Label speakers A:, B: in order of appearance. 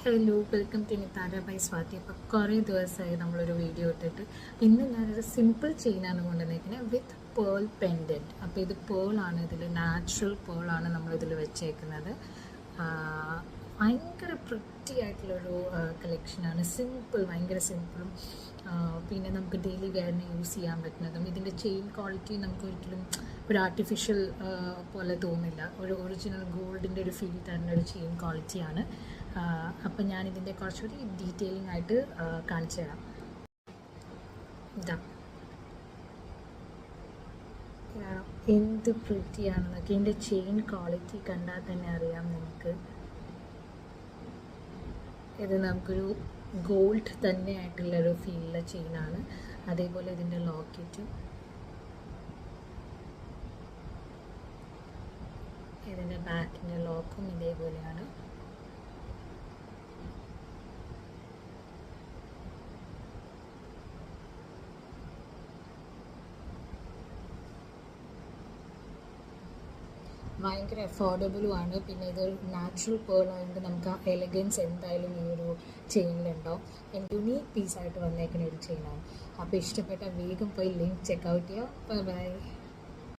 A: Hello, welcome to Nithara by Swathi. അപ്പോൾ കുറേ ദിവസമായി നമ്മളൊരു വീഡിയോ ഇട്ടിട്ട് ഇന്ന് ഞാനൊരു സിമ്പിൾ ചെയിനാണ് കൊണ്ടുവന്നേക്കുന്നത് വിത്ത് പേൾ പെൻഡൻറ്റ്. അപ്പോൾ ഇത് പേളാണ്, ഇതിൽ നാച്ചുറൽ പേളാണ് നമ്മളിതിൽ വെച്ചേക്കുന്നത്. ഭയങ്കര പ്രിറ്റി ആയിട്ടുള്ളൊരു കളക്ഷനാണ്. സിമ്പിൾ, ഭയങ്കര സിമ്പിളും പിന്നെ നമുക്ക് ഡെയിലി വെയറിന് യൂസ് ചെയ്യാൻ പറ്റുന്നതും. ഇതിൻ്റെ ചെയിൻ ക്വാളിറ്റി നമുക്ക് ഒരിക്കലും ഒരു ആർട്ടിഫിഷ്യൽ പോലെ തോന്നില്ല. ഒരു ഒറിജിനൽ ഗോൾഡിൻ്റെ ഒരു ഫീൽ തരുന്ന ഒരു ചെയിൻ ക്വാളിറ്റിയാണ്. അപ്പം ഞാനിതിൻ്റെ കുറച്ചുകൂടി ഡീറ്റെയിലിംഗ് ആയിട്ട് കാണിച്ചു തരാം. ഇതാ എന്ത് പ്രിറ്റിയാണെന്നൊക്കെ, ഇതിൻ്റെ ചെയിൻ ക്വാളിറ്റി കണ്ടാൽ തന്നെ അറിയാം നമുക്ക്. ഇത് നമുക്കൊരു ഗോൾഡ് തന്നെ ആയിട്ടുള്ളൊരു ഫീലുള്ള ചെയിനാണ്. അതേപോലെ ഇതിൻ്റെ ലോക്കറ്റും, ഇതിൻ്റെ ബാക്കിൻ്റെ ലോക്കും ഇതേപോലെയാണ്. ഭയങ്കര അഫോർഡബിളുമാണ്. പിന്നെ ഇതൊരു നാച്ചുറൽ പേൾ ആയതുകൊണ്ട് നമുക്ക് ആ എലഗൻസ് എന്തായാലും ഈ ഒരു ചെയിനിലുണ്ടാവും. യുണീക്ക് പീസായിട്ട് വന്നേക്കുന്ന ഒരു ചെയിനാണ്. അപ്പോൾ ഇഷ്ടപ്പെട്ട വേഗം പോയി ലിങ്ക് ചെക്കൗട്ട് ചെയ്യുക. Bye bye.